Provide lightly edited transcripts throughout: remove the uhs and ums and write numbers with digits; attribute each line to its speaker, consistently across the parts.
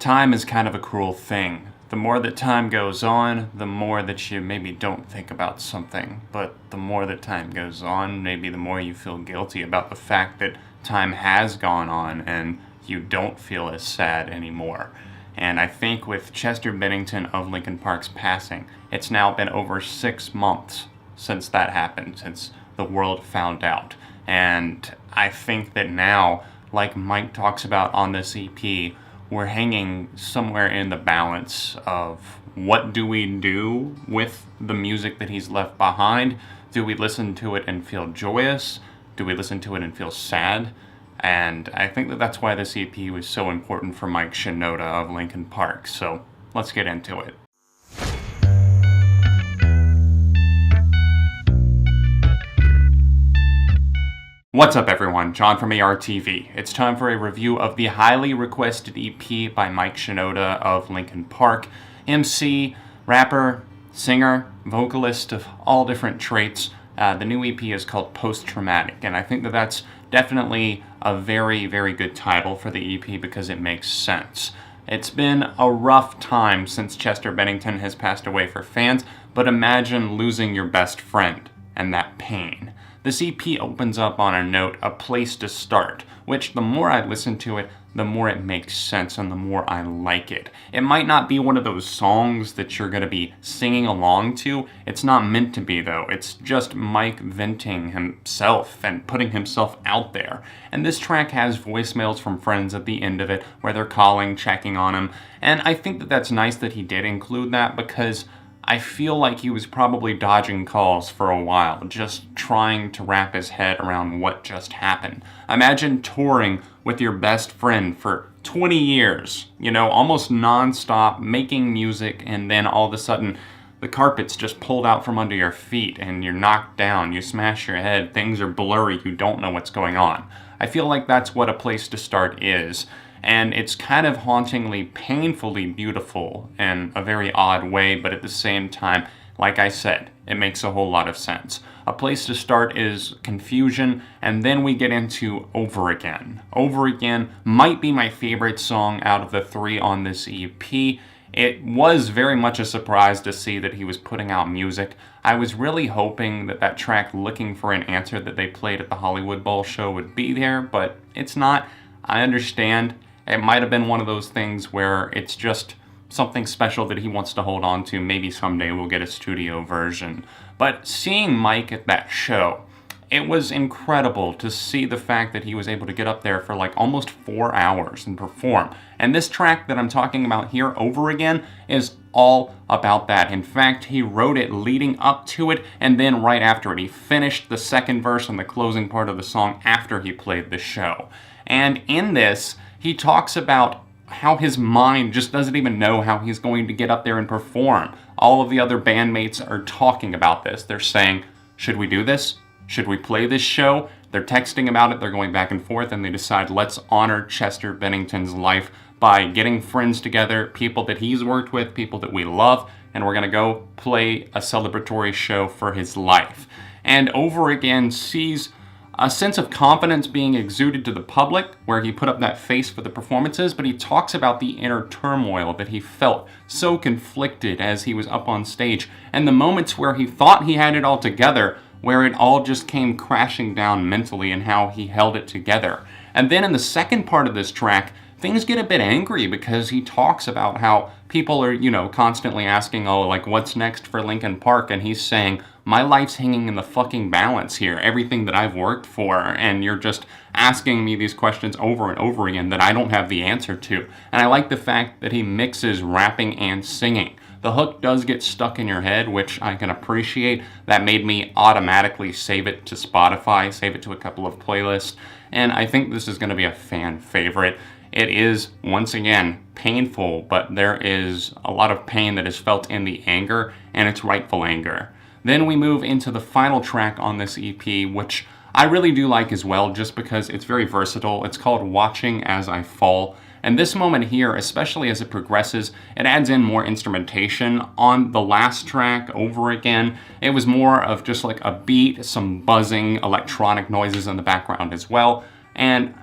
Speaker 1: Time is kind of a cruel thing. The more that time goes on, the more that you maybe don't think about something. But the more that time goes on, maybe the more you feel guilty about the fact that time has gone on and you don't feel as sad anymore. And I think with Chester Bennington of Linkin Park's passing, it's now been over 6 months since that happened, since the world found out. And I think that now, like Mike talks about on this EP, we're hanging somewhere in the balance of what do we do with the music that he's left behind? Do we listen to it and feel joyous? Do we listen to it and feel sad? And I think that that's why this EP was so important for Mike Shinoda of Linkin Park. So let's get into it. What's up everyone, John from ARTV. It's time for a review of the highly requested EP by Mike Shinoda of Linkin Park. MC, rapper, singer, vocalist of all different traits. The new EP is called Post-Traumatic, and I think that that's definitely a very, very good title for the EP because it makes sense. It's been a rough time since Chester Bennington has passed away for fans, but imagine losing your best friend and that pain. This EP opens up on a note, a place to start, which the more I listen to it, the more it makes sense and the more I like it. It might not be one of those songs that you're going to be singing along to. It's not meant to be though. It's just Mike venting himself and putting himself out there. And this track has voicemails from friends at the end of it where they're calling, checking on him. And I think that that's nice that he did include that because I feel like he was probably dodging calls for a while, just trying to wrap his head around what just happened. Imagine touring with your best friend for 20 years, almost non-stop, making music, and then all of a sudden the carpet's just pulled out from under your feet and you're knocked down, you smash your head, things are blurry, you don't know what's going on. I feel like that's what A Place to Start is. And it's kind of hauntingly, painfully beautiful in a very odd way, but at the same time, like I said, it makes a whole lot of sense. A Place to Start is confusion, and then we get into Over Again. Over Again might be my favorite song out of the 3 on this EP. It was very much a surprise to see that he was putting out music. I was really hoping that that track, Looking for an Answer, that they played at the Hollywood Bowl show would be there, but it's not. I understand. It might have been one of those things where it's just something special that he wants to hold on to. Maybe someday we'll get a studio version. But seeing Mike at that show, it was incredible to see the fact that he was able to get up there for like almost 4 hours and perform. And this track that I'm talking about here, Over Again, is all about that. In fact, he wrote it leading up to it and then right after it. He finished the second verse and the closing part of the song after he played the show. And in this, he talks about how his mind just doesn't even know how he's going to get up there and perform. All of the other bandmates are talking about this. They're saying, should we do this? Should we play this show? They're texting about it, they're going back and forth, and they decide, let's honor Chester Bennington's life by getting friends together, people that he's worked with, people that we love, and we're gonna go play a celebratory show for his life. And Over Again sees a sense of confidence being exuded to the public, where he put up that face for the performances, but he talks about the inner turmoil that he felt, so conflicted as he was up on stage, and the moments where he thought he had it all together, where it all just came crashing down mentally and how he held it together. And then in the second part of this track, things get a bit angry because he talks about how people are, constantly asking, what's next for Linkin Park? And he's saying, my life's hanging in the fucking balance here, everything that I've worked for, and you're just asking me these questions over and over again that I don't have the answer to. And I like the fact that he mixes rapping and singing. The hook does get stuck in your head, which I can appreciate. That made me automatically save it to Spotify, save it to a couple of playlists, and I think this is going to be a fan favorite. It is, once again, painful, but there is a lot of pain that is felt in the anger, and it's rightful anger. Then we move into the final track on this EP, which I really do like as well, just because it's very versatile. It's called Watching As I Fall. And this moment here, especially as it progresses, it adds in more instrumentation. On the last track, Over Again, it was more of just like a beat, some buzzing electronic noises in the background as well. And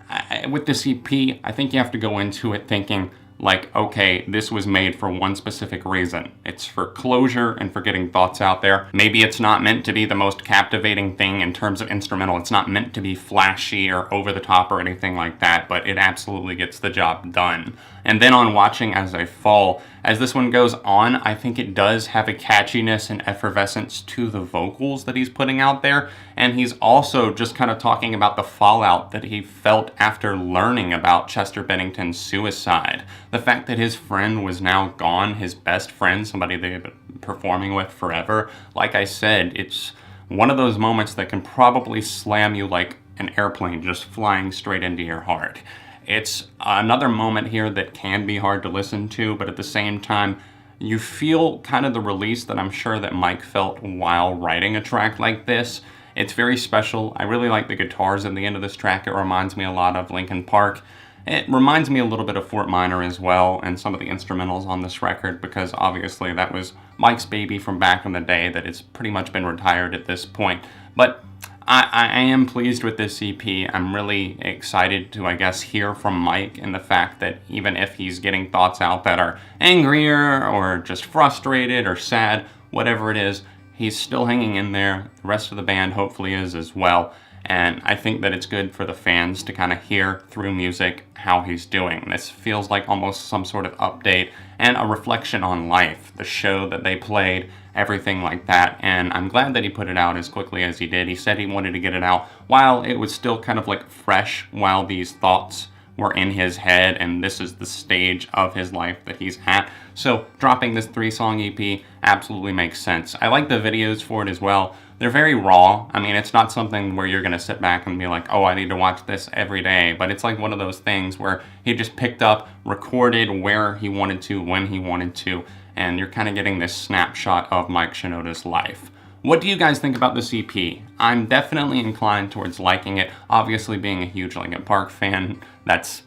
Speaker 1: with this EP, I think you have to go into it thinking, like, okay, this was made for one specific reason. It's for closure and for getting thoughts out there. Maybe it's not meant to be the most captivating thing in terms of instrumental. It's not meant to be flashy or over the top or anything like that, but it absolutely gets the job done. And then on Watching As I Fall, as this one goes on, I think it does have a catchiness and effervescence to the vocals that he's putting out there. And he's also just kind of talking about the fallout that he felt after learning about Chester Bennington's suicide. The fact that his friend was now gone, his best friend, somebody they've been performing with forever. Like I said, it's one of those moments that can probably slam you like an airplane just flying straight into your heart. It's another moment here that can be hard to listen to, but at the same time, you feel kind of the release that I'm sure that Mike felt while writing a track like this. It's very special. I really like the guitars at the end of this track. It reminds me a lot of Linkin Park. It reminds me a little bit of Fort Minor as well, and some of the instrumentals on this record, because obviously that was Mike's baby from back in the day that has pretty much been retired at this point. But I am pleased with this EP. I'm really excited to, I guess, hear from Mike, and the fact that even if he's getting thoughts out that are angrier or just frustrated or sad, whatever it is, he's still hanging in there. The rest of the band hopefully is as well. And I think that it's good for the fans to kind of hear through music how he's doing. This feels like almost some sort of update and a reflection on life, the show that they played, everything like that. And I'm glad that he put it out as quickly as he did. He said he wanted to get it out while it was still kind of like fresh, while these thoughts were in his head, and this is the stage of his life that he's at. So dropping this 3-song EP absolutely makes sense. I like the videos for it as well. They're very raw. I mean, it's not something where you're gonna sit back and be like, oh, I need to watch this every day, but it's like one of those things where he just picked up, recorded where he wanted to, when he wanted to, and you're kind of getting this snapshot of Mike Shinoda's life. What do you guys think about this EP? I'm definitely inclined towards liking it. Obviously, being a huge Linkin Park fan, that's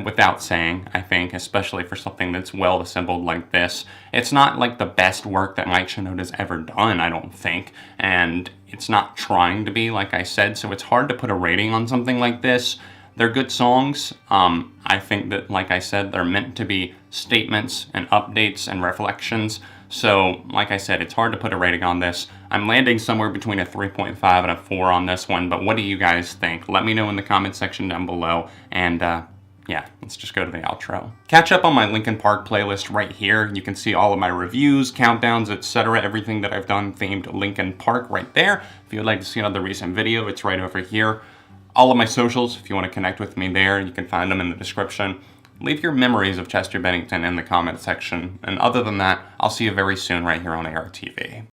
Speaker 1: without saying, I think, especially for something that's well assembled like this. It's not like the best work that Mike Shinoda's ever done, I don't think, and it's not trying to be, like I said, so it's hard to put a rating on something like this. They're good songs. I think that, like I said, they're meant to be statements and updates and reflections. So, like I said, it's hard to put a rating on this. I'm landing somewhere between a 3.5 and a 4 on this one, but what do you guys think? Let me know in the comment section down below, and yeah, let's just go to the outro. Catch up on my Linkin Park playlist right here. You can see all of my reviews, countdowns, etc., everything that I've done themed Linkin Park right there. If you would like to see another recent video, it's right over here. All of my socials, if you want to connect with me there, you can find them in the description. Leave your memories of Chester Bennington in the comment section. And other than that, I'll see you very soon right here on ARTV.